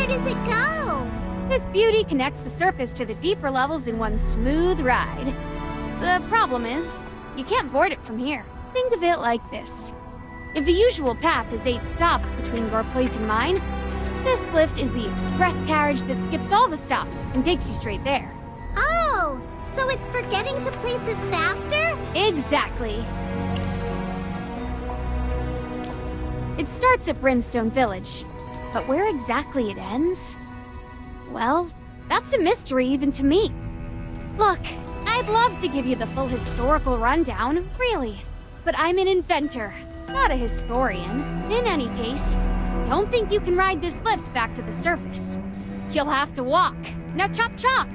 Where does it go? This beauty connects the surface to the deeper levels in one smooth ride. The problem is, you can't board it from here. Think of it like this. If the usual path is 8 stops between your place and mine, this lift is the express carriage that skips all the stops and takes you straight there. Oh, so it's for getting to places faster? Exactly. It starts at Brimstone Village, but where exactly it ends? Well, that's a mystery even to me. Look, I'd love to give you the full historical rundown, really. But I'm an inventor, not a historian. In any case, don't think you can ride this lift back to the surface. You'll have to walk. Now chop chop!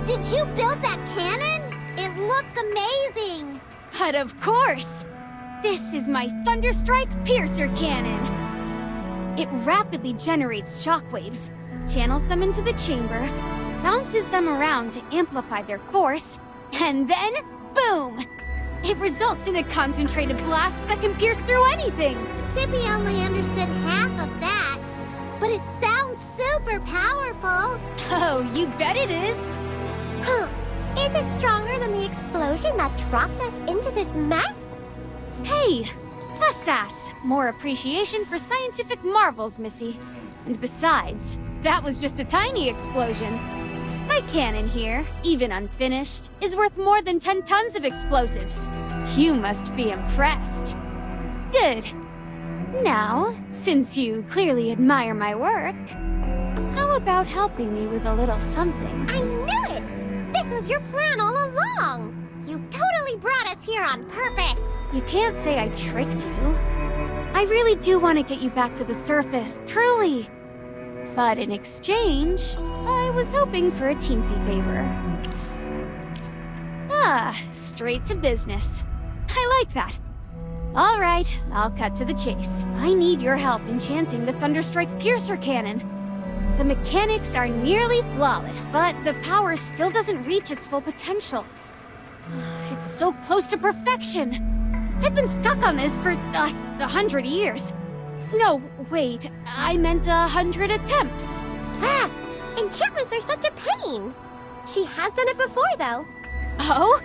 Did you build that cannon? It looks amazing! But of course! This is my Thunderstrike Piercer Cannon! It rapidly generates shockwaves, channels them into the chamber, bounces them around to amplify their force, and then, boom! It results in a concentrated blast that can pierce through anything! Shippy only understood half of that, but it sounds super powerful! Oh, you bet it is! Huh. Is it stronger than the explosion that dropped us into this mess? Hey! Less sass, more appreciation for scientific marvels, Missy. And besides, that was just a tiny explosion. My cannon here, even unfinished, is worth more than 10 tons of explosives. You must be impressed. Good. Now, since you clearly admire my work, how about helping me with a little something? I knew it! This was your plan all along! You totally brought us here on purpose! You can't say I tricked you. I really do want to get you back to the surface, truly. But in exchange, I was hoping for a teensy favor. Ah, straight to business. I like that. All right, I'll cut to the chase. I need your help enchanting the Thunderstrike Piercer Cannon. The mechanics are nearly flawless, but the power still doesn't reach its full potential. It's so close to perfection. I've been stuck on this for 100 years. No, wait, I meant 100 attempts. Ah, enchantments are such a pain. She has done it before, though. Oh?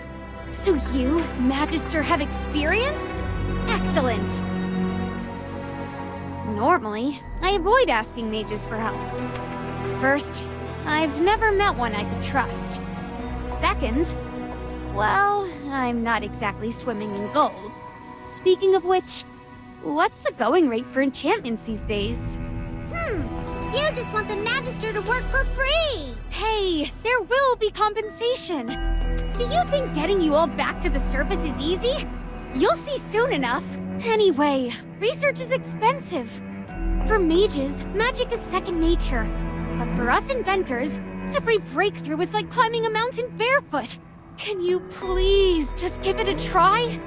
So you, Magister, have experience? Excellent. Normally, I avoid asking mages for help. First, I've never met one I could trust. Second, well, I'm not exactly swimming in gold. Speaking of which, what's the going rate for enchantments these days? You just want the Magister to work for free! Hey, there will be compensation. Do you think getting you all back to the surface is easy? You'll see soon enough. Anyway, research is expensive. For mages, magic is second nature. But for us inventors, every breakthrough is like climbing a mountain barefoot. Can you please just give it a try?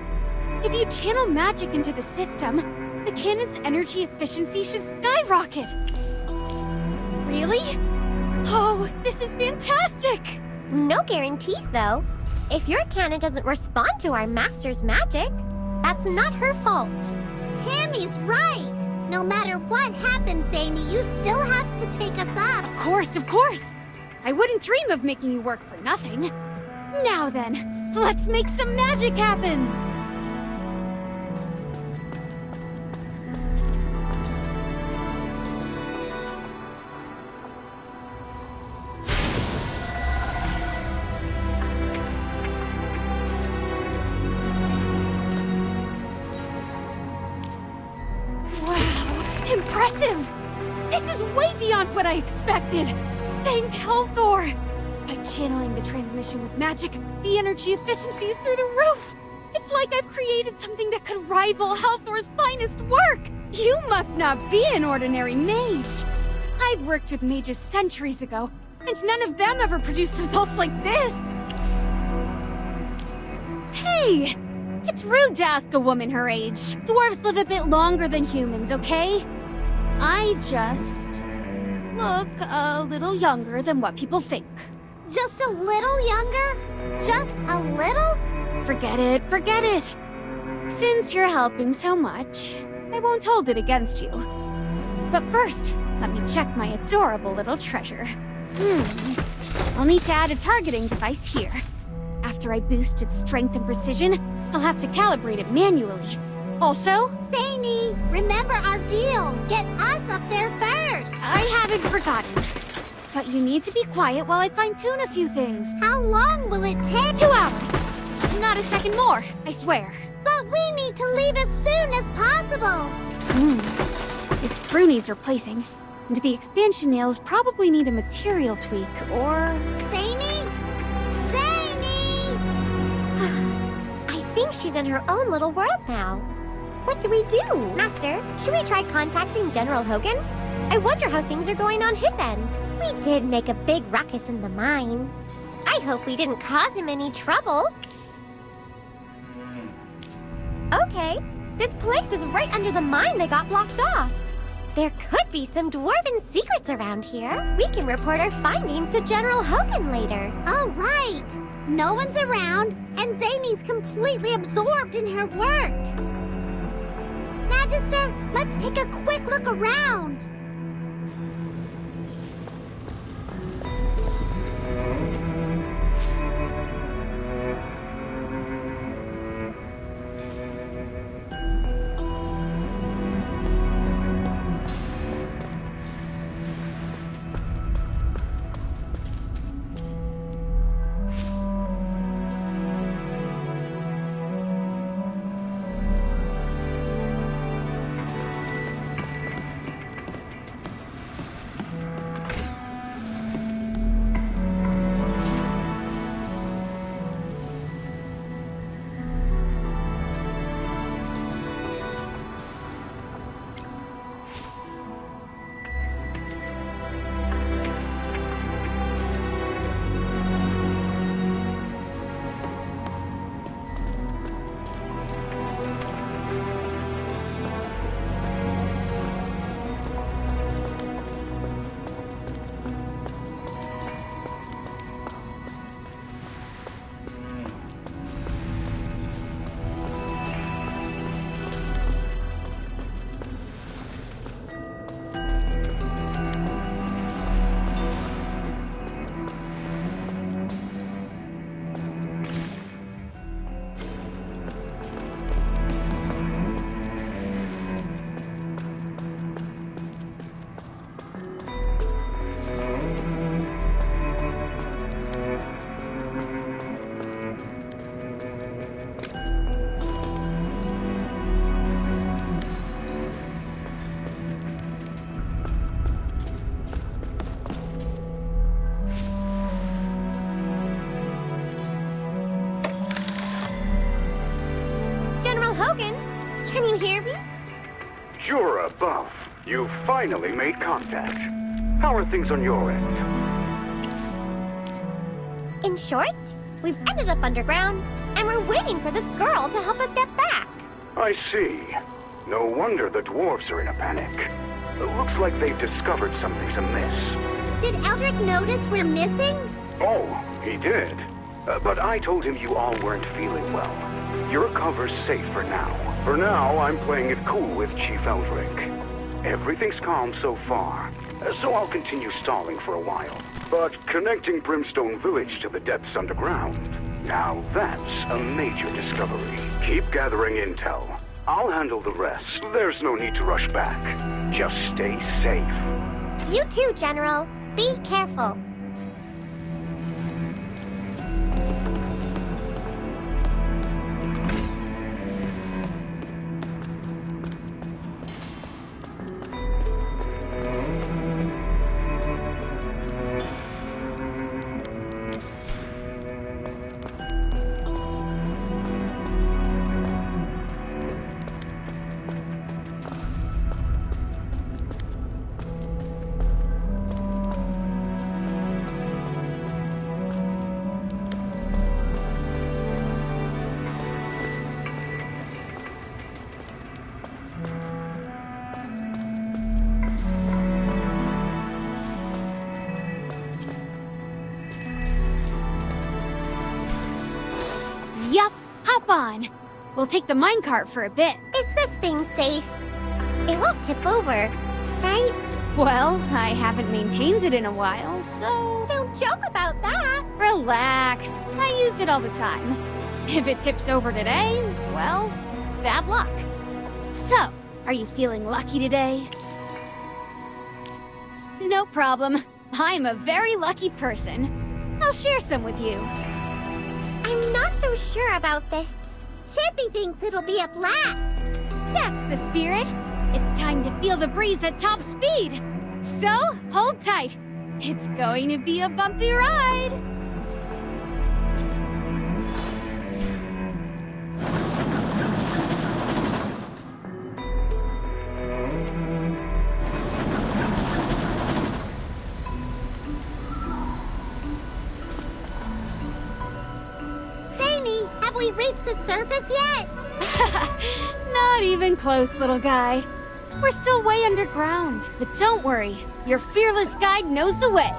If you channel magic into the system, the cannon's energy efficiency should skyrocket. Really? Oh, this is fantastic! No guarantees, though. If your cannon doesn't respond to our master's magic, that's not her fault. Hammy's right. No matter what happens, Zany, you still have to take us up. Of course, of course! I wouldn't dream of making you work for nothing. Now then, let's make some magic happen! Impressive! This is way beyond what I expected! Thank Helthor! By channeling the transmission with magic, the energy efficiency is through the roof! It's like I've created something that could rival Helthor's finest work! You must not be an ordinary mage. I've worked with mages centuries ago, and none of them ever produced results like this. Hey! It's rude to ask a woman her age. Dwarves live a bit longer than humans, okay? I just look a little younger than what people think. Just a little younger? Just a little? Forget it, forget it. Since you're helping so much, I won't hold it against you. But first, let me check my adorable little treasure. I'll need to add a targeting device here. After I boost its strength and precision, I'll have to calibrate it manually. Also, Zany, remember our deal. Get us up there first. I haven't forgotten. But you need to be quiet while I fine-tune a few things. How long will it take? 2 hours. Not a second more, I swear. But we need to leave as soon as possible. This sprue needs replacing, and the expansion nails probably need a material tweak, or... Zany? Zany! I think she's in her own little world now. What do we do? Master, should we try contacting General Hogan? I wonder how things are going on his end. We did make a big ruckus in the mine. I hope we didn't cause him any trouble. Okay, this place is right under the mine that got blocked off. There could be some dwarven secrets around here. We can report our findings to General Hogan later. All right. No one's around, and Zany's completely absorbed in her work. Magister, let's take a quick look around. Hogan, can you hear me? You're above. You finally made contact. How are things on your end? In short, we've ended up underground, and we're waiting for this girl to help us get back. I see. No wonder the dwarves are in a panic. It looks like they've discovered something's amiss. Did Eldrick notice we're missing? Oh, he did. But I told him you all weren't feeling well. Your cover's safe for now. For now, I'm playing it cool with Chief Eldrick. Everything's calm so far, so I'll continue stalling for a while. But connecting Brimstone Village to the depths underground, now that's a major discovery. Keep gathering intel. I'll handle the rest. There's no need to rush back. Just stay safe. You too, General. Be careful. hop on. We'll take the minecart for a bit. Is this thing safe? It won't tip over, right? Well, I haven't maintained it in a while, so... Don't joke about that. Relax. I use it all the time. If it tips over today, well, bad luck. So, are you feeling lucky today? No problem. I'm a very lucky person. I'll share some with you. I'm not so sure about this. Chippy thinks it'll be a blast. That's the spirit. It's time to feel the breeze at top speed. So, hold tight. It's going to be a bumpy ride. Zany, have we reached the surface yet? Not even close, little guy. We're still way underground, but don't worry. Your fearless guide knows the way.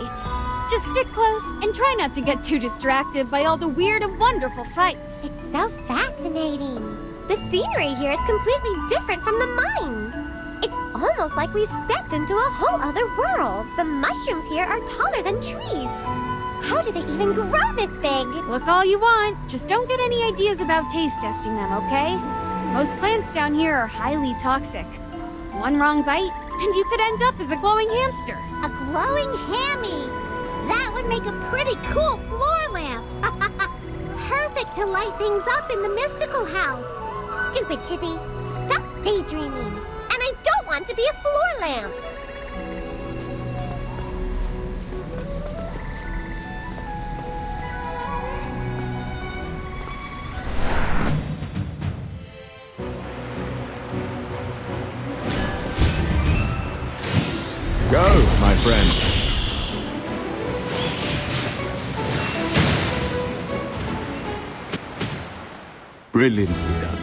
Just stick close and try not to get too distracted by all the weird and wonderful sights. It's so fascinating. The scenery here is completely different from the mine. It's almost like we've stepped into a whole other world. The mushrooms here are taller than trees. How do they even grow this big? Look all you want, just don't get any ideas about taste testing them, okay? Most plants down here are highly toxic. One wrong bite, and you could end up as a glowing hamster. A glowing hammy. That would make a pretty cool floor lamp. Perfect to light things up in the mystical house. Stupid Chippy, stop daydreaming. And I don't want to be a floor lamp. Go, my friend. Brilliantly done.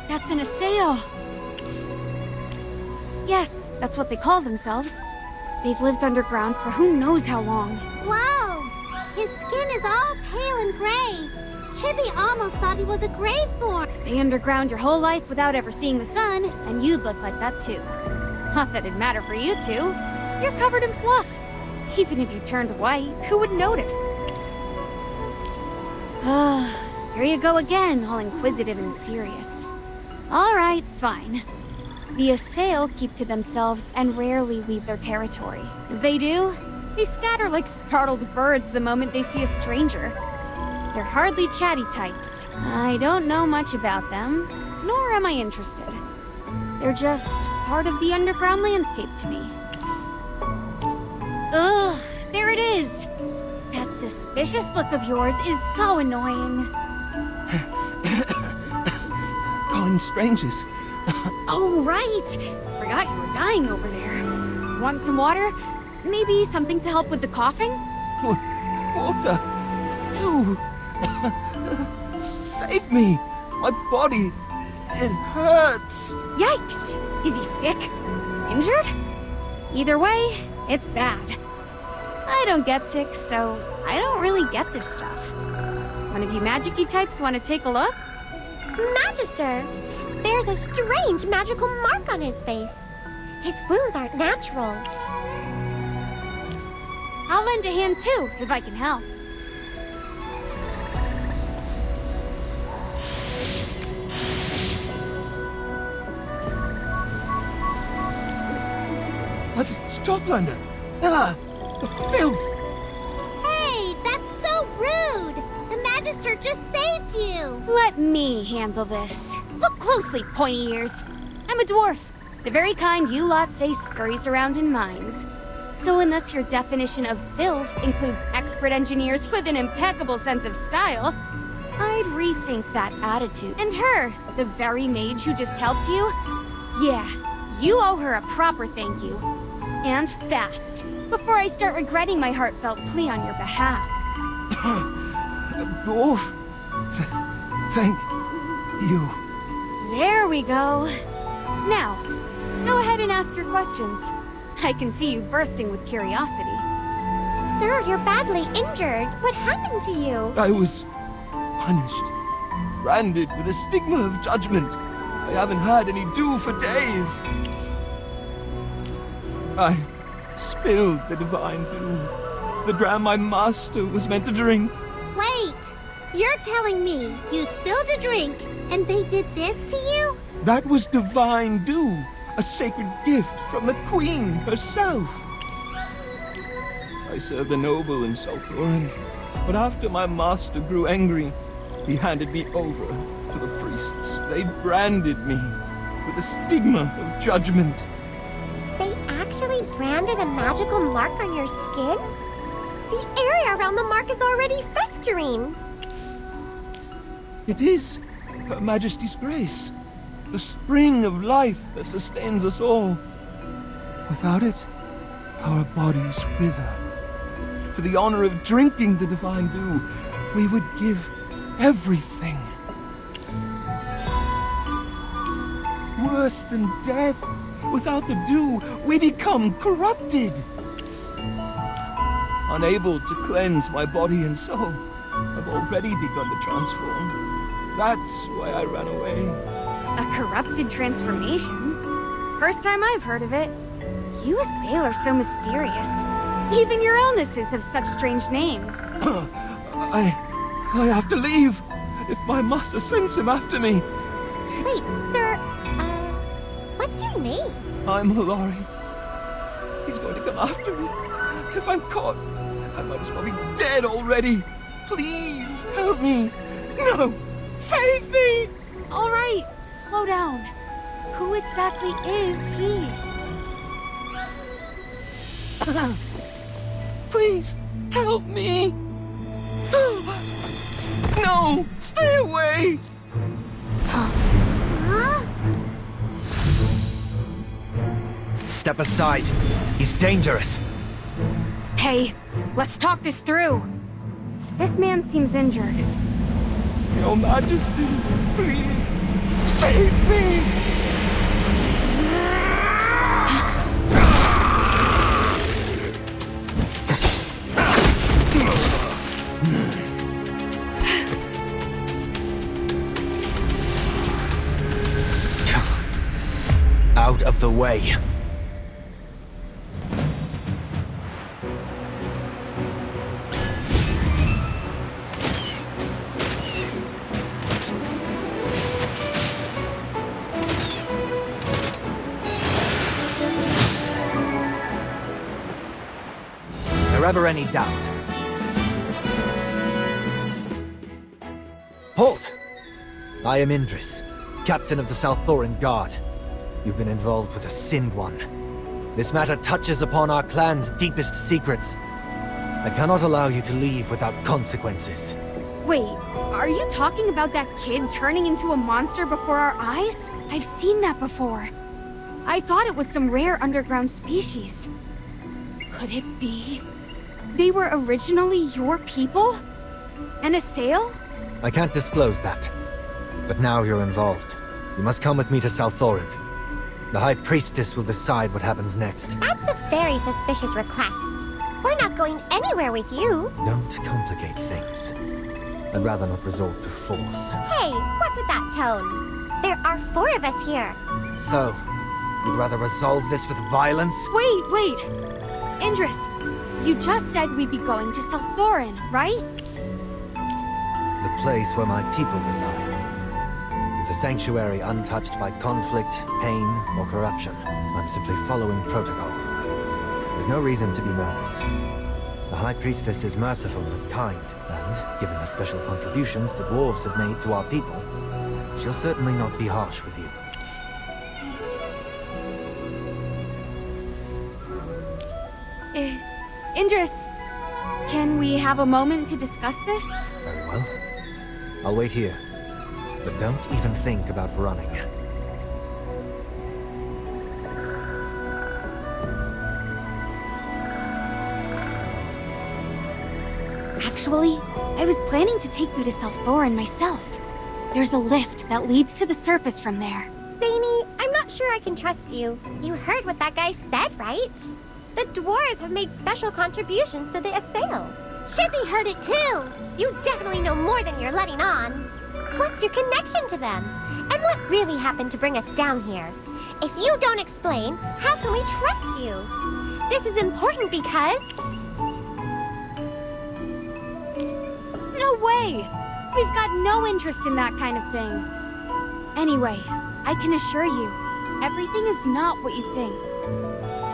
That's an assail. Yes, that's what they call themselves. They've lived underground for who knows how long. Whoa! His skin is all pale and gray. Chippy almost thought he was a graveborn. Stay underground your whole life without ever seeing the sun, and you'd look like that too. Not that it'd matter for you two. You're covered in fluff. Even if you turned white, who would notice? Here you go again, all inquisitive and serious. All right, fine. The assail keep to themselves and rarely leave their territory. If they do, they scatter like startled birds the moment they see a stranger. They're hardly chatty types. I don't know much about them, nor am I interested. They're just part of the underground landscape to me. Ugh, there it is! That suspicious look of yours is so annoying. Calling strangers. Oh, right! Forgot you were dying over there. Want some water? Maybe something to help with the coughing? Water. Ew. Save me. My body. It hurts. Yikes! Is he sick? Injured? Either way, it's bad. I don't get sick, so I don't really get this stuff. One of you magic-y types want to take a look? Magister, there's a strange magical mark on his face. His wounds aren't natural. I'll lend a hand too, if I can help. Stop, London! Ah! The filth! Hey, that's so rude! The Magister just saved you! Let me handle this. Look closely, pointy ears. I'm a dwarf. The very kind you lot say scurries around in mines. So unless your definition of filth includes expert engineers with an impeccable sense of style, I'd rethink that attitude. And her, the very mage who just helped you? Yeah, you owe her a proper thank you. And fast, before I start regretting my heartfelt plea on your behalf. Dwarf? Thank you. There we go. Now, go ahead and ask your questions. I can see you bursting with curiosity. Sir, you're badly injured. What happened to you? I was punished. Branded with a stigma of judgment. I haven't had any dew for days. I spilled the divine dew. The dram my master was meant to drink. Wait! You're telling me you spilled a drink and they did this to you? That was divine dew. A sacred gift from the queen herself. I served a noble in Salthoran, but after my master grew angry, he handed me over to the priests. They branded me with the stigma of judgment. They actually branded a magical mark on your skin? The area around the mark is already festering. It is Her Majesty's grace, the spring of life that sustains us all. Without it, our bodies wither. For the honor of drinking the divine dew, we would give everything. Worse than death. Without the dew, we become corrupted. Unable to cleanse my body and soul, I've already begun to transform. That's why I ran away. A corrupted transformation? First time I've heard of it. You assail are so mysterious. Even your illnesses have such strange names. I have to leave. If my master sends him after me. Wait, sir, what's your name? I'm Hilari. He's going to come after me. If I'm caught, I might as well be dead already. Please, help me. No, save me! All right, slow down. Who exactly is he? Please, help me. No, stay away. Huh? Step aside. He's dangerous. Hey, let's talk this through. This man seems injured. Your Majesty, please, save me. Out of the way. Is there ever any doubt? Halt! I am Indris, captain of the Salthoran Guard. You've been involved with a sinned one. This matter touches upon our clan's deepest secrets. I cannot allow you to leave without consequences. Wait, are you talking about that kid turning into a monster before our eyes? I've seen that before. I thought it was some rare underground species. Could it be? They were originally your people? And assail? I can't disclose that. But now you're involved. You must come with me to Salthoran. The High Priestess will decide what happens next. That's a very suspicious request. We're not going anywhere with you. Don't complicate things. I'd rather not resort to force. Hey, what's with that tone? There are 4 of us here. So, you'd rather resolve this with violence? Wait. Indris, you just said we'd be going to South Thorin, right? The place where my people reside. It's a sanctuary untouched by conflict, pain, or corruption. I'm simply following protocol. There's no reason to be nervous. The High Priestess is merciful and kind, and, given the special contributions the dwarves have made to our people, she'll certainly not be harsh with you. Indris, can we have a moment to discuss this? Very well. I'll wait here. But don't even think about running. Actually, I was planning to take you to South Thorin myself. There's a lift that leads to the surface from there. Zany, I'm not sure I can trust you. You heard what that guy said, right? The dwarves have made special contributions to the assail. Shippy heard it too! You definitely know more than you're letting on. What's your connection to them? And what really happened to bring us down here? If you don't explain, how can we trust you? This is important because... No way! We've got no interest in that kind of thing. Anyway, I can assure you, everything is not what you think.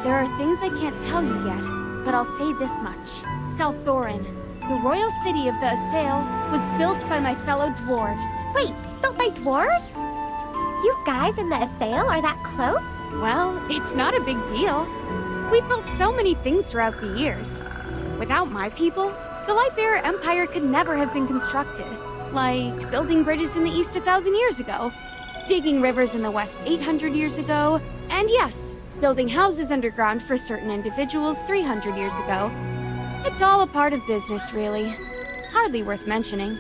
There are things I can't tell you yet, but I'll say this much. South Thorin, the royal city of the Assail, was built by my fellow dwarves. Wait, built by dwarves? You guys in the Assail are that close? Well, it's not a big deal. We've built so many things throughout the years. Without my people, the Lightbearer Empire could never have been constructed. Like building bridges in the east 1,000 years ago, digging rivers in the west 800 years ago, and yes, building houses underground for certain individuals 300 years ago. It's all a part of business, really. Hardly worth mentioning.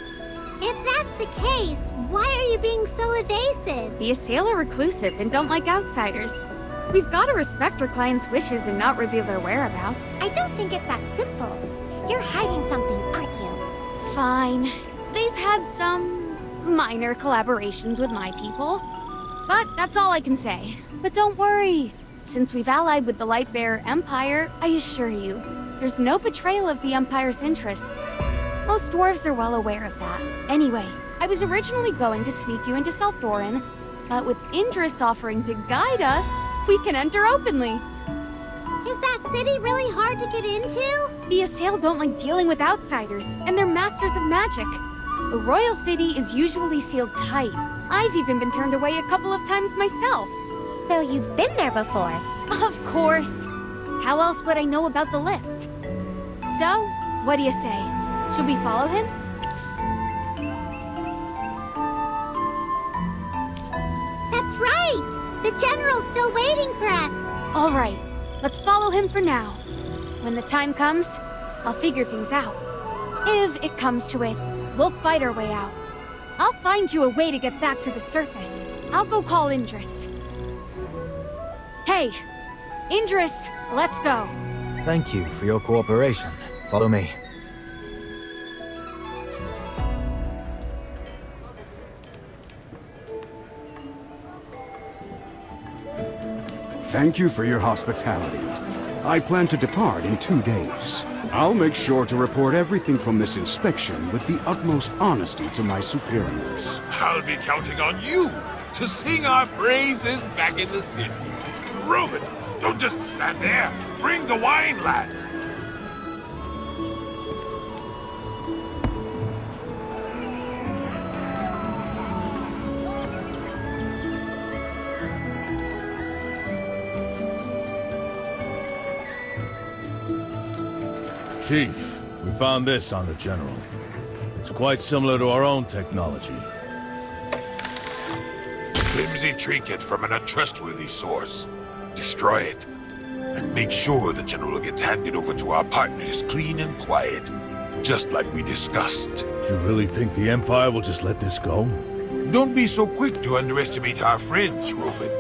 If that's the case, why are you being so evasive? The Assail are reclusive and don't like outsiders. We've got to respect our clients' wishes and not reveal their whereabouts. I don't think it's that simple. You're hiding something, aren't you? Fine. They've had some minor collaborations with my people. But that's all I can say. But don't worry. Since we've allied with the Lightbearer Empire, I assure you, there's no betrayal of the Empire's interests. Most dwarves are well aware of that. Anyway, I was originally going to sneak you into South Thorin, but with Indris offering to guide us, we can enter openly. Is that city really hard to get into? The Assail don't like dealing with outsiders, and they're masters of magic. The royal city is usually sealed tight. I've even been turned away a couple of times myself. So you've been there before? Of course. How else would I know about the lift? So, what do you say? Should we follow him? That's right! The general's still waiting for us! All right, let's follow him for now. When the time comes, I'll figure things out. If it comes to it, we'll fight our way out. I'll find you a way to get back to the surface. I'll go call Indris. Hey, Indris, let's go. Thank you for your cooperation. Follow me. Thank you for your hospitality. I plan to depart in 2 days. I'll make sure to report everything from this inspection with the utmost honesty to my superiors. I'll be counting on you to sing our praises back in the city. Reuben, don't just stand there. Bring the wine, lad. Chief, we found this on the General. It's quite similar to our own technology. Flimsy trinket from an untrustworthy source. Destroy it. And make sure the General gets handed over to our partners clean and quiet. Just like we discussed. You really think the Empire will just let this go? Don't be so quick to underestimate our friends, Reuben.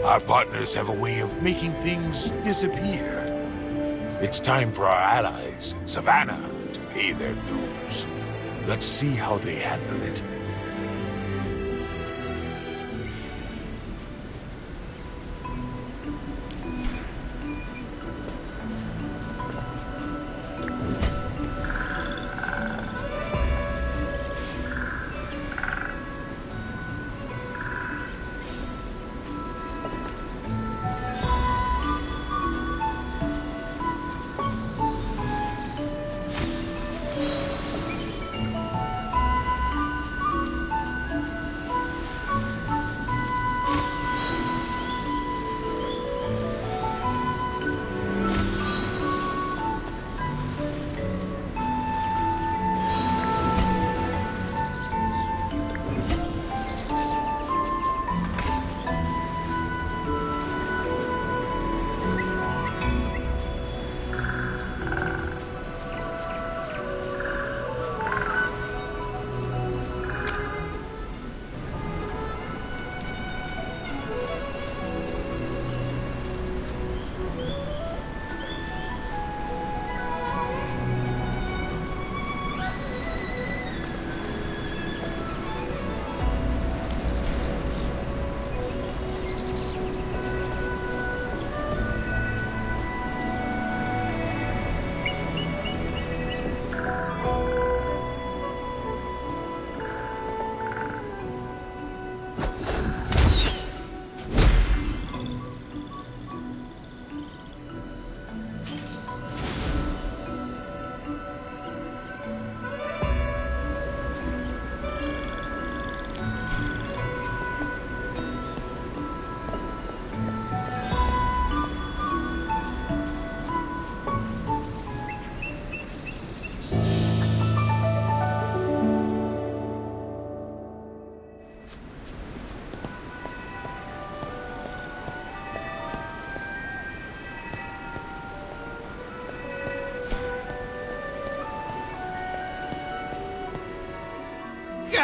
Our partners have a way of making things disappear. It's time for our allies in Savannah to pay their dues. Let's see how they handle it.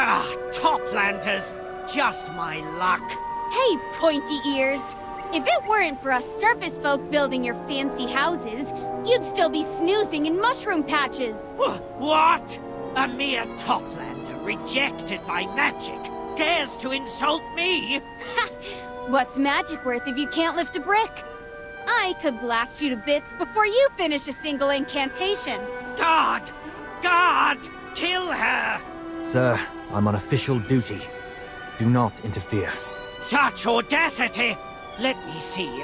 Ah, Toplanders! Just my luck. Hey, pointy ears. If it weren't for us surface folk building your fancy houses, you'd still be snoozing in mushroom patches. What? A mere Toplander rejected by magic dares to insult me? What's magic worth if you can't lift a brick? I could blast you to bits before you finish a single incantation. God! God! Kill her! Sir, I'm on official duty. Do not interfere. Such audacity! Let me see,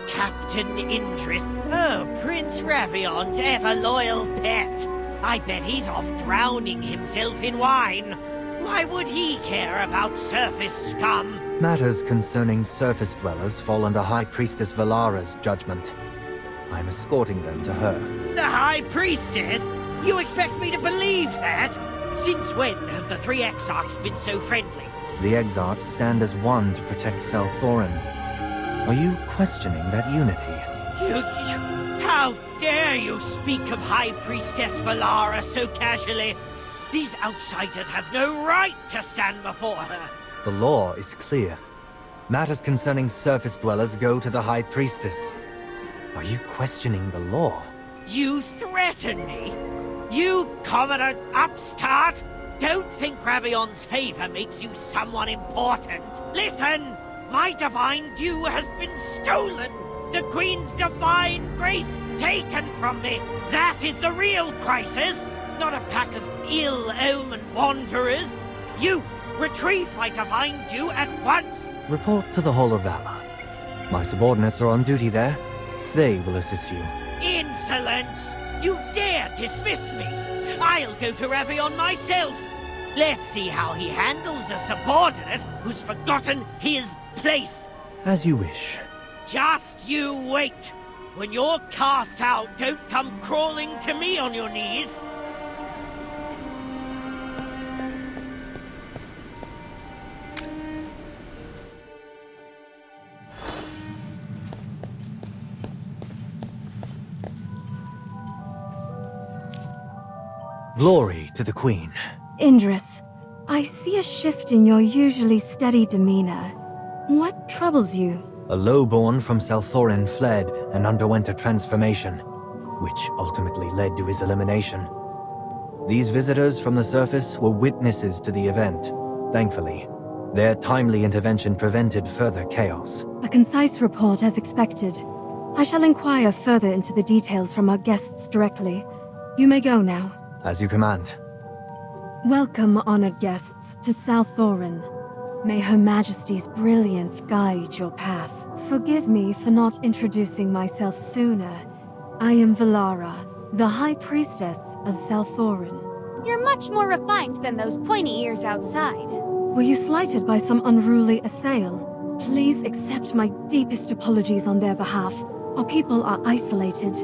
Captain Indris. Oh, Prince Ravion's ever-loyal pet. I bet he's off drowning himself in wine. Why would he care about surface scum? Matters concerning surface dwellers fall under High Priestess Valara's judgment. I'm escorting them to her. The High Priestess? You expect me to believe that? Since when have the three Exarchs been so friendly? The Exarchs stand as one to protect Salthorin. Are you questioning that unity? How dare you speak of High Priestess Valara so casually? These outsiders have no right to stand before her. The law is clear. Matters concerning surface dwellers go to the High Priestess. Are you questioning the law? You threaten me? You commoner upstart! Don't think Ravion's favor makes you someone important. Listen! My divine due has been stolen! The Queen's divine grace taken from me! That is the real crisis! Not a pack of ill-omened wanderers! You, retrieve my divine due at once! Report to the Hall of Valor. My subordinates are on duty there. They will assist you. Insolence! You dare dismiss me! I'll go to Ravion myself! Let's see how he handles a subordinate who's forgotten his place! As you wish. Just you wait! When you're cast out, don't come crawling to me on your knees! Glory to the Queen. Indris, I see a shift in your usually steady demeanor. What troubles you? A lowborn from Salthorin fled and underwent a transformation, which ultimately led to his elimination. These visitors from the surface were witnesses to the event. Thankfully, their timely intervention prevented further chaos. A concise report as expected. I shall inquire further into the details from our guests directly. You may go now. As you command. Welcome, honored guests, to Salthorin. May Her Majesty's brilliance guide your path. Forgive me for not introducing myself sooner. I am Valara, the High Priestess of Salthorin. You're much more refined than those pointy ears outside. Were you slighted by some unruly assail? Please accept my deepest apologies on their behalf. Our people are isolated.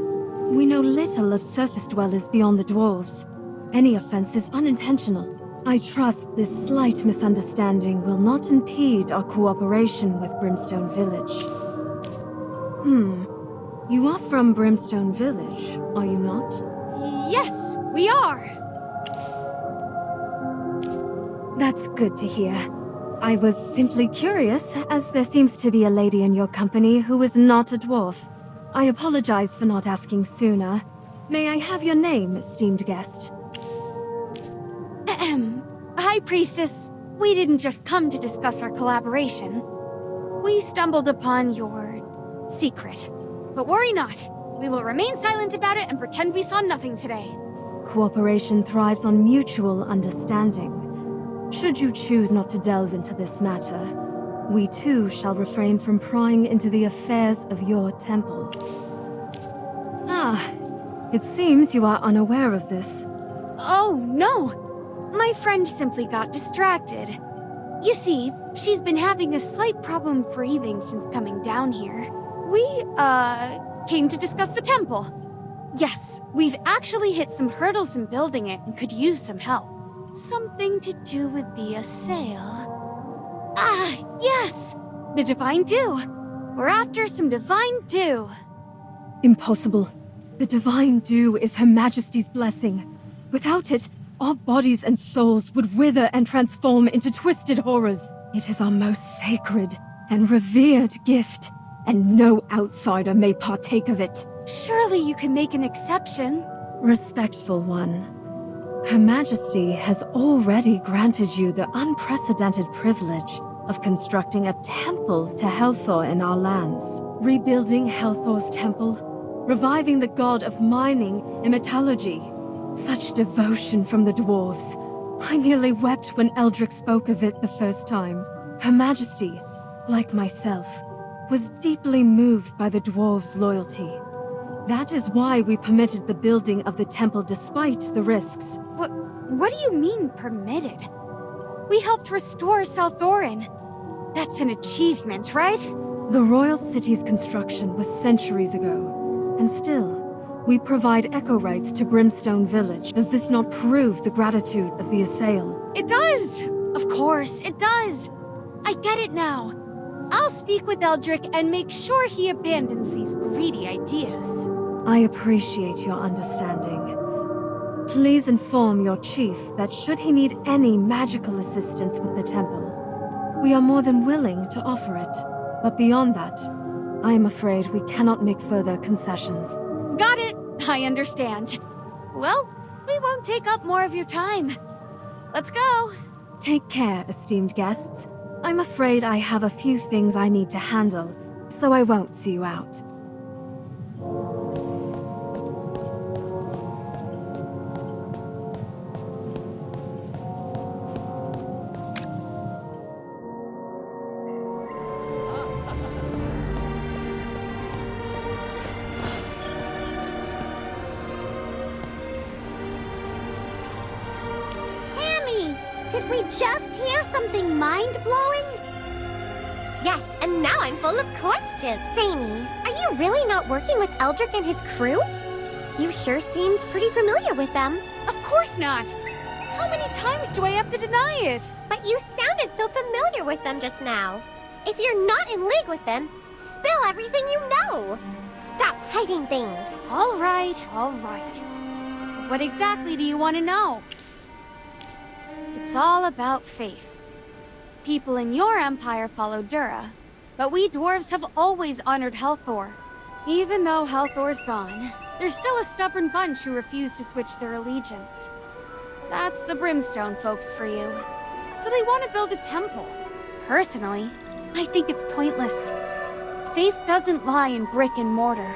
We know little of surface dwellers beyond the dwarves. Any offense is unintentional. I trust this slight misunderstanding will not impede our cooperation with Brimstone Village. You are from Brimstone Village, are you not? Yes, we are. That's good to hear. I was simply curious, as there seems to be a lady in your company who is not a dwarf. I apologize for not asking sooner. May I have your name, esteemed guest? High Priestess, we didn't just come to discuss our collaboration. We stumbled upon your secret. But worry not. We will remain silent about it and pretend we saw nothing today. Cooperation thrives on mutual understanding. Should you choose not to delve into this matter, we too shall refrain from prying into the affairs of your temple. It seems you are unaware of this. Oh, no. My friend simply got distracted. You see, she's been having a slight problem breathing since coming down here. We, came to discuss the temple. Yes, we've actually hit some hurdles in building it and could use some help. Something to do with the assail. Yes! The Divine Dew. We're after some Divine Dew. Impossible. The Divine Dew is Her Majesty's blessing. Without it, our bodies and souls would wither and transform into twisted horrors. It is our most sacred and revered gift, and no outsider may partake of it. Surely you can make an exception. Respectful one. Her Majesty has already granted you the unprecedented privilege of constructing a temple to Helthor in our lands. Rebuilding Helthor's temple, reviving the god of mining and metallurgy. Such devotion from the dwarves. I nearly wept when Eldrick spoke of it the first time. Her Majesty, like myself, was deeply moved by the dwarves' loyalty. That is why we permitted the building of the temple despite the risks. What do you mean, permitted? We helped restore Salthorin. That's an achievement, right? The royal city's construction was centuries ago, and still, we provide echo rights to Brimstone Village. Does this not prove the gratitude of the assail? It does! Of course, it does! I get it now. I'll speak with Eldrick and make sure he abandons these greedy ideas. I appreciate your understanding. Please inform your chief that should he need any magical assistance with the temple, we are more than willing to offer it. But beyond that, I am afraid we cannot make further concessions. Got it! I understand. Well, we won't take up more of your time. Let's go! Take care, esteemed guests. I'm afraid I have a few things I need to handle, so I won't see you out. Did we just hear something mind-blowing? Yes, and now I'm full of questions. Sammy, are you really not working with Eldrick and his crew? You sure seemed pretty familiar with them. Of course not! How many times do I have to deny it? But you sounded so familiar with them just now. If you're not in league with them, spill everything you know. Stop hiding things. All right, all right. What exactly do you want to know? It's all about faith. People in your empire follow Dura, but we dwarves have always honored Helthor. Even though Helthor's gone, there's still a stubborn bunch who refuse to switch their allegiance. That's the Brimstone folks for you. So they want to build a temple. Personally, I think it's pointless. Faith doesn't lie in brick and mortar.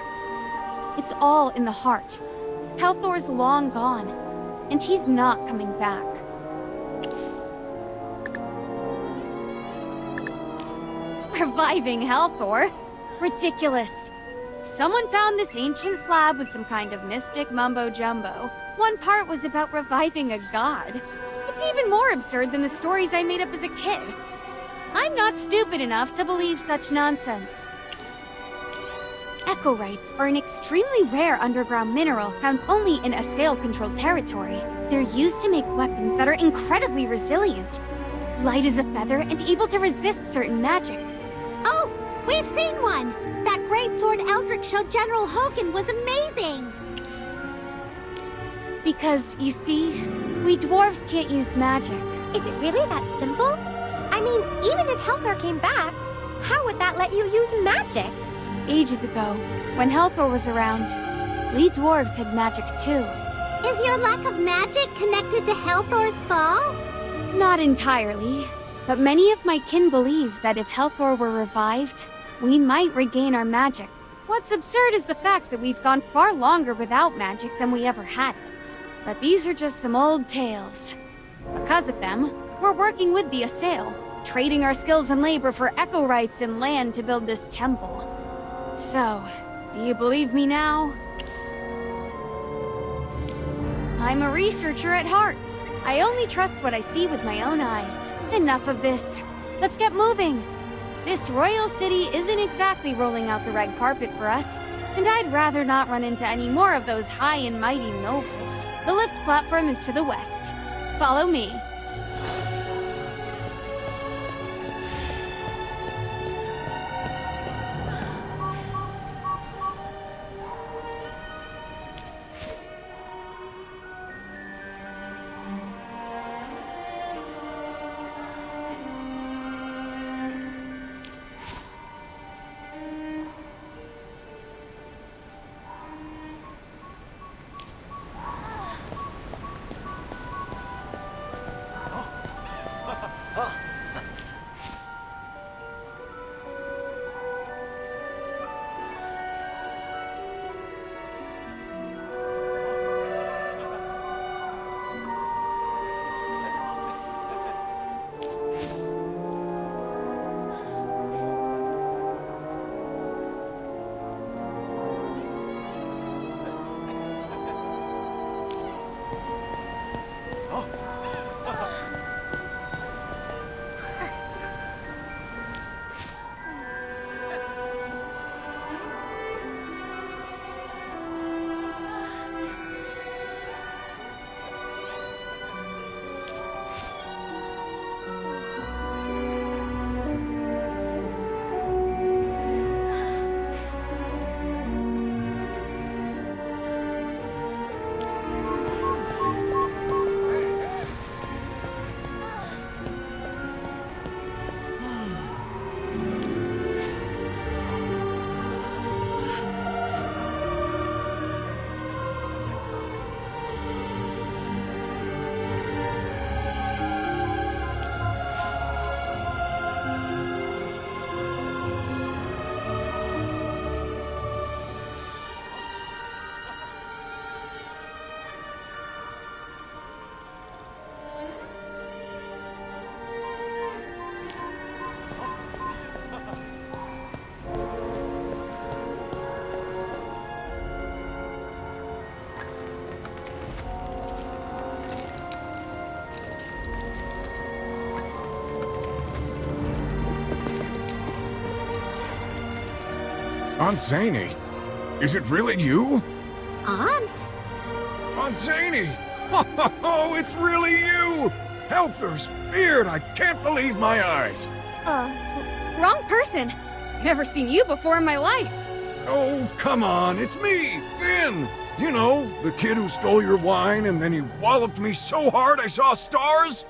It's all in the heart. Helthor's long gone, and he's not coming back. Reviving Helthor? Ridiculous. Someone found this ancient slab with some kind of mystic mumbo-jumbo. One part was about reviving a god. It's even more absurd than the stories I made up as a kid. I'm not stupid enough to believe such nonsense. Echorites are an extremely rare underground mineral found only in Assail-controlled territory. They're used to make weapons that are incredibly resilient. Light as a feather and able to resist certain magic. Oh, we've seen one! That great sword Eldrick showed General Hogan was amazing! Because, you see, we dwarves can't use magic. Is it really that simple? I mean, even if Helthor came back, how would that let you use magic? Ages ago, when Helthor was around, we dwarves had magic too. Is your lack of magic connected to Helthor's fall? Not entirely, but many of my kin believe that if Helthor were revived, we might regain our magic. What's absurd is the fact that we've gone far longer without magic than we ever had. But these are just some old tales. Because of them, we're working with the Assail, trading our skills and labor for Echorites and land to build this temple. So, do you believe me now? I'm a researcher at heart. I only trust what I see with my own eyes. Enough of this. Let's get moving. This royal city isn't exactly rolling out the red carpet for us, and I'd rather not run into any more of those high and mighty nobles. The lift platform is to the west. Follow me. Aunt Zany, is it really you? Aunt? Aunt Zany! Oh, it's really you! Helthor's beard, I can't believe my eyes. Wrong person. Never seen you before in my life. Oh, come on, it's me, Finn! You know, the kid who stole your wine and then he walloped me so hard I saw stars?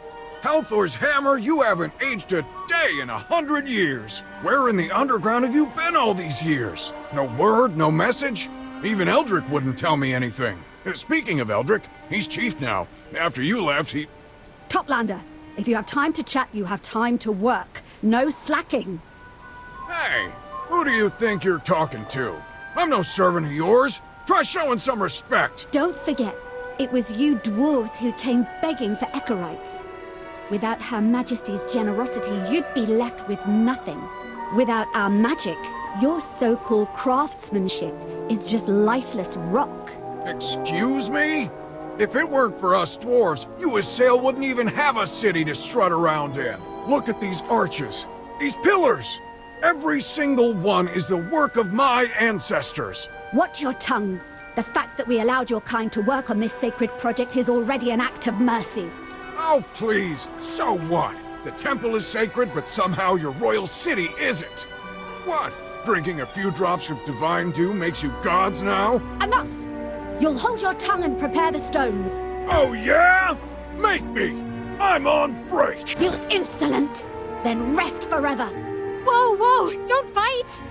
Halthor's hammer, you haven't aged a day in 100 years. Where in the underground have you been all these years? No word, no message? Even Eldrick wouldn't tell me anything. Speaking of Eldrick, he's chief now. After you left, he... Toplander, if you have time to chat, you have time to work. No slacking. Hey, who do you think you're talking to? I'm no servant of yours. Try showing some respect. Don't forget, it was you dwarves who came begging for Echorites. Without Her Majesty's generosity, you'd be left with nothing. Without our magic, your so-called craftsmanship is just lifeless rock. Excuse me? If it weren't for us dwarves, Yuasale wouldn't even have a city to strut around in. Look at these arches, these pillars. Every single one is the work of my ancestors. Watch your tongue. The fact that we allowed your kind to work on this sacred project is already an act of mercy. Oh, please. So what? The temple is sacred, but somehow your royal city isn't. What? Drinking a few drops of divine dew makes you gods now? Enough! You'll hold your tongue and prepare the stones. Oh, yeah? Make me! I'm on break! You insolent! Then rest forever! Whoa, whoa! Don't fight!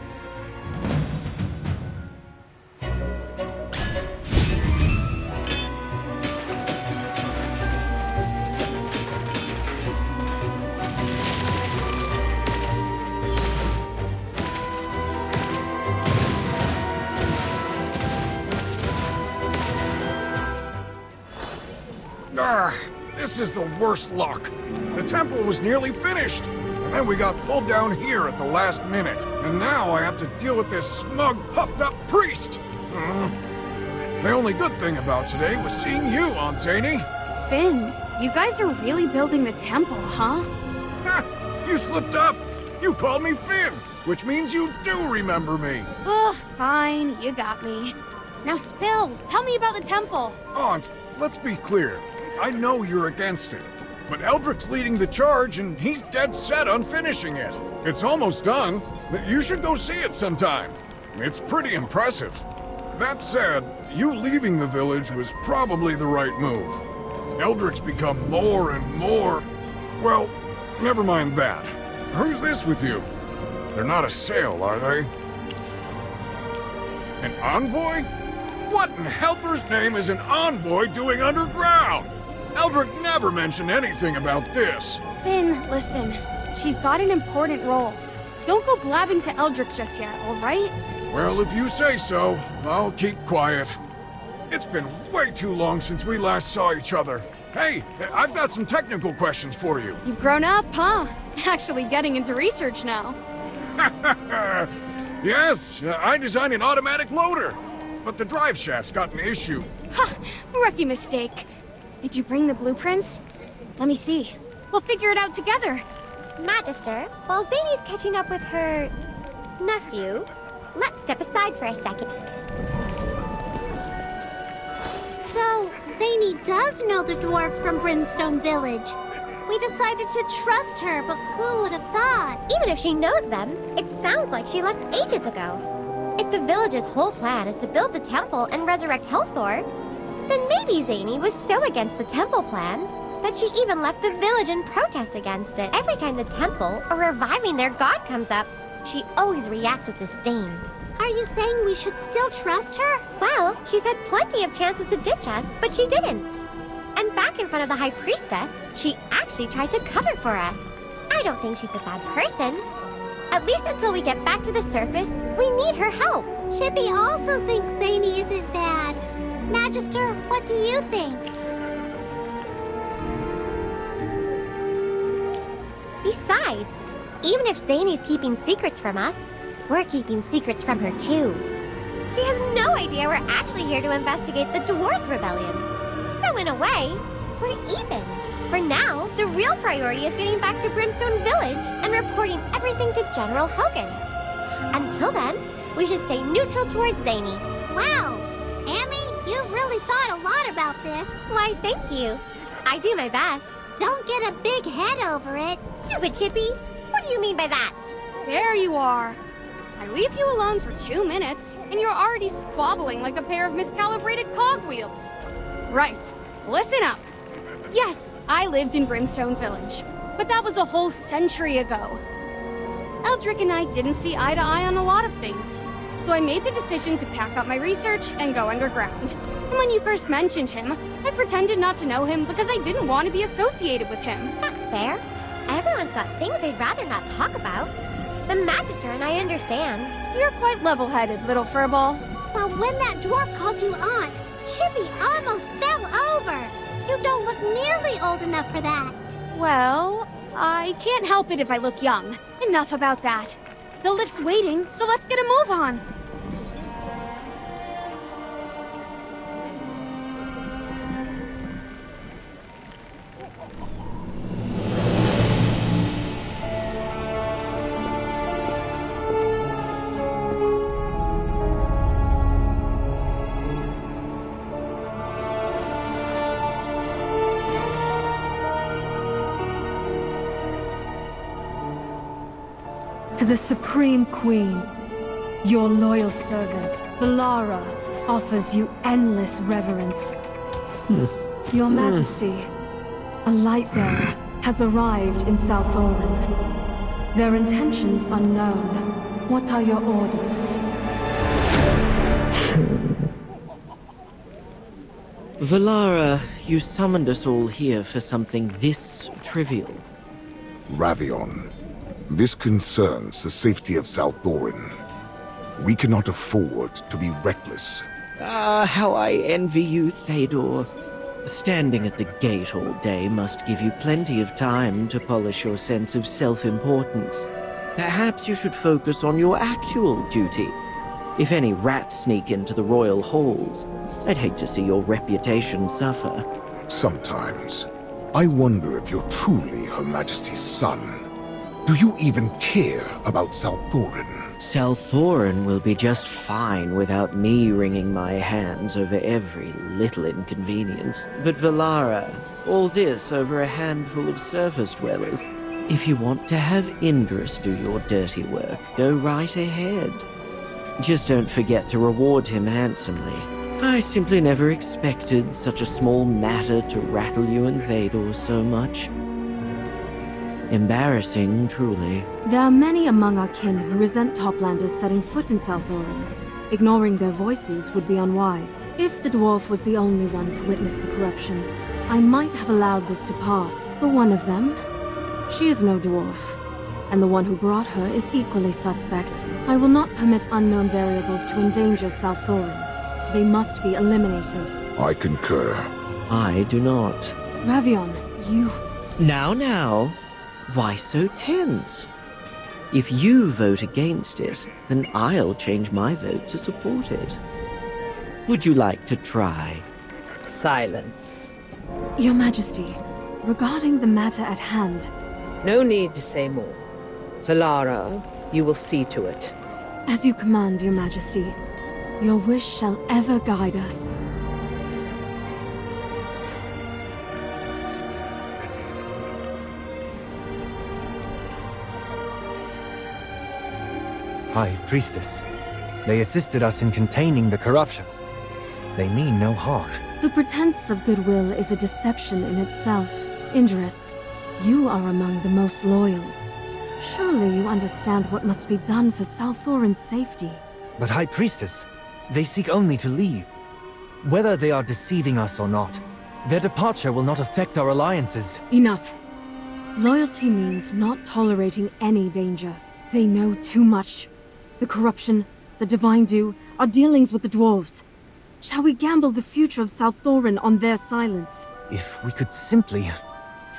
This is the worst luck. The temple was nearly finished, and then we got pulled down here at the last minute. And now I have to deal with this smug, puffed-up priest. The only good thing about today was seeing you, Aunt Zany. Finn, you guys are really building the temple, huh? Ha! You slipped up. You called me Finn, which means you do remember me. Ugh, fine, you got me. Now spill, tell me about the temple. Aunt, let's be clear. I know you're against it, but Eldrick's leading the charge and he's dead set on finishing it. It's almost done. You should go see it sometime. It's pretty impressive. That said, you leaving the village was probably the right move. Eldrick's become more and more... Well, never mind that. Who's this with you? They're not a sail, are they? An envoy? What in Helther's name is an envoy doing underground? Eldrick never mentioned anything about this. Finn, listen. She's got an important role. Don't go blabbing to Eldrick just yet, alright? Well, if you say so, I'll keep quiet. It's been way too long since we last saw each other. Hey, I've got some technical questions for you. You've grown up, huh? Actually getting into research now. Yes, I designed an automatic loader, but the drive shaft's got an issue. Ha! Rookie mistake. Did you bring the blueprints? Let me see. We'll figure it out together. Magister, while Zany's catching up with her... nephew, let's step aside for a second. So, Zany does know the dwarves from Brimstone Village. We decided to trust her, but who would have thought? Even if she knows them, it sounds like she left ages ago. If the village's whole plan is to build the temple and resurrect Helthor, then maybe Zany was so against the temple plan that she even left the village in protest against it. Every time the temple or reviving their god comes up, she always reacts with disdain. Are you saying we should still trust her? Well, she's had plenty of chances to ditch us, but she didn't. And back in front of the High Priestess, she actually tried to cover for us. I don't think she's a bad person. At least until we get back to the surface, we need her help. Chippy also thinks Zany isn't bad. Magister, what do you think? Besides, even if Zany's keeping secrets from us, we're keeping secrets from her too. She has no idea we're actually here to investigate the Dwarves' Rebellion. So in a way, we're even. For now, the real priority is getting back to Brimstone Village and reporting everything to General Hogan. Until then, we should stay neutral towards Zany. Wow! Amy, you've really thought a lot about this. Why, thank you. I do my best. Don't get a big head over it. Stupid Chippy. What do you mean by that? There you are. I leave you alone for 2 minutes, and you're already squabbling like a pair of miscalibrated cogwheels. Right. Listen up. Yes, I lived in Brimstone Village, but that was a whole century ago. Eldrick and I didn't see eye to eye on a lot of things, so I made the decision to pack up my research and go underground. And when you first mentioned him, I pretended not to know him because I didn't want to be associated with him. That's fair. Everyone's got things they'd rather not talk about. The Magister and I understand. You're quite level-headed, little furball. Well, when that dwarf called you aunt, Chippy almost fell over. You don't look nearly old enough for that. Well, I can't help it if I look young. Enough about that. The lift's waiting, so let's get a move on. To the Supreme Queen, your loyal servant, Valara, offers you endless reverence. Your Majesty, a light bearer has arrived in Southoran. Their intentions unknown. What are your orders? Valara, you summoned us all here for something this trivial. Ravion, this concerns the safety of Southoran. We cannot afford to be reckless. Ah, how I envy you, Thaydor. Standing at the gate all day must give you plenty of time to polish your sense of self-importance. Perhaps you should focus on your actual duty. If any rats sneak into the royal halls, I'd hate to see your reputation suffer. Sometimes, I wonder if you're truly Her Majesty's son. Do you even care about Southoran? Southoran will be just fine without me wringing my hands over every little inconvenience. But Valara, all this over a handful of surface dwellers. If you want to have Indris do your dirty work, go right ahead. Just don't forget to reward him handsomely. I simply never expected such a small matter to rattle you and Thaydor so much. Embarrassing, truly. There are many among our kin who resent Toplanders setting foot in Southoran. Ignoring their voices would be unwise. If the dwarf was the only one to witness the corruption, I might have allowed this to pass. But one of them, she is no dwarf, and the one who brought her is equally suspect. I will not permit unknown variables to endanger Southoran. They must be eliminated. I concur. I do not. Ravion, you... Now. Why so tense? If you vote against it, then I'll change my vote to support it. Would you like to try? Silence. Your Majesty, regarding the matter at hand... No need to say more. Valara, you will see to it. As you command, Your Majesty. Your wish shall ever guide us. High Priestess. They assisted us in containing the corruption. They mean no harm. The pretense of goodwill is a deception in itself. Indris, you are among the most loyal. Surely you understand what must be done for Southoran's safety. But High Priestess, they seek only to leave. Whether they are deceiving us or not, their departure will not affect our alliances. Enough. Loyalty means not tolerating any danger. They know too much. The corruption, the Divine Dew, our dealings with the dwarves. Shall we gamble the future of Southoran on their silence? If we could simply...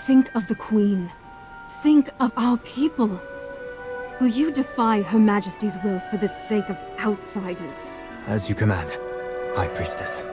Think of the Queen. Think of our people. Will you defy Her Majesty's will for the sake of outsiders? As you command, High Priestess.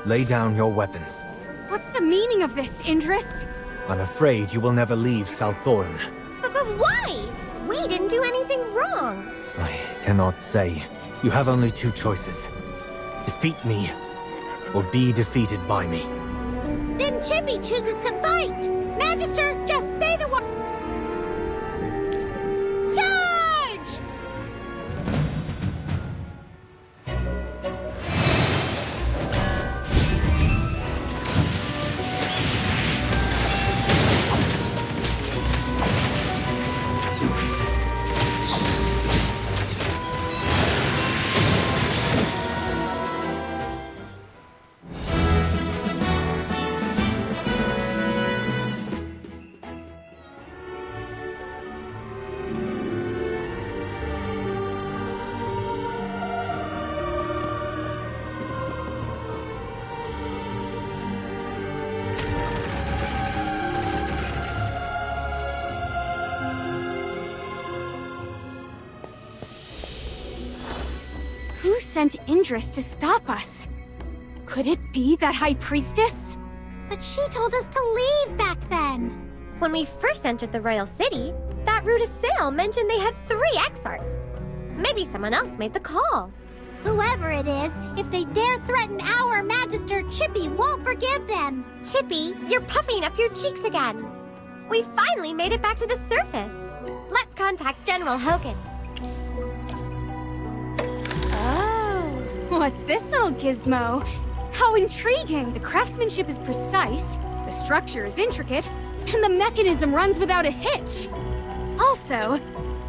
Lay down your weapons. What's the meaning of this, Indris? I'm afraid you will never leave Southoran. But why? We didn't do anything wrong. I cannot say. You have only two choices. defeat me, or be defeated by me. Then Chippy chooses to fight! Magister, just say the word! Charge! Who sent Indris to stop us? Could it be that High Priestess? But she told us to leave back then. When we first entered the Royal City, that Ruta Sale mentioned they had 3 exarchs. Maybe someone else made the call. Whoever it is, if they dare threaten our Magister, Chippy won't forgive them. Chippy, you're puffing up your cheeks again. We finally made it back to the surface. Let's contact General Hogan. Oh, what's this little gizmo? How intriguing! The craftsmanship is precise, the structure is intricate, and the mechanism runs without a hitch. Also,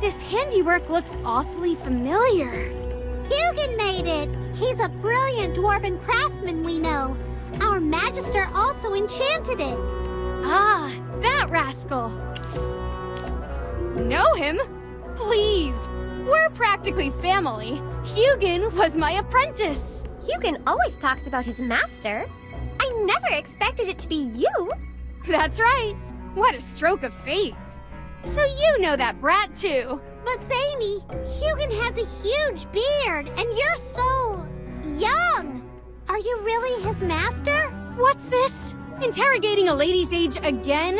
this handiwork looks awfully familiar. Hugin made it! He's a brilliant dwarven craftsman we know. Our Magister also enchanted it. Ah, that rascal! Know him? Please! We're practically family. Hugin was my apprentice. Hugin always talks about his master. I never expected it to be you. That's right. What a stroke of fate. So you know that brat too. But Zany, Hugin has a huge beard, and you're so young. Are you really his master? What's this? Interrogating a lady's age again?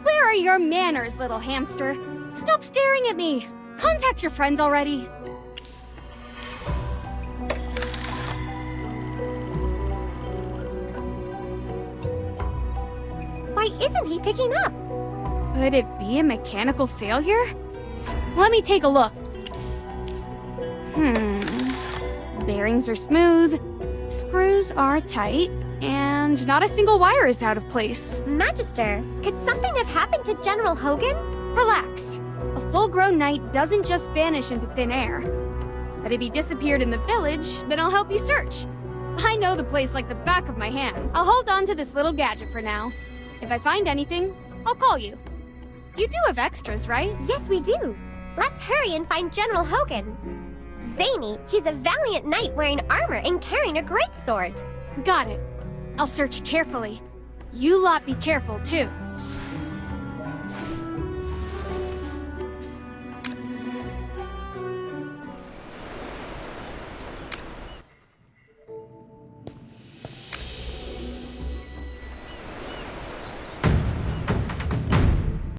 Where are your manners, little hamster? Stop staring at me. Contact your friend already. Why isn't he picking up? Could it be a mechanical failure? Let me take a look. Bearings are smooth, screws are tight, and not a single wire is out of place. Magister, could something have happened to General Hogan? Relax. A full-grown knight doesn't just vanish into thin air. But if he disappeared in the village, then I'll help you search. I know the place like the back of my hand. I'll hold on to this little gadget for now. If I find anything, I'll call you. You do have extras, right? Yes, we do. Let's hurry and find General Hogan. Zany, he's a valiant knight wearing armor and carrying a greatsword. Got it. I'll search carefully. You lot be careful, too.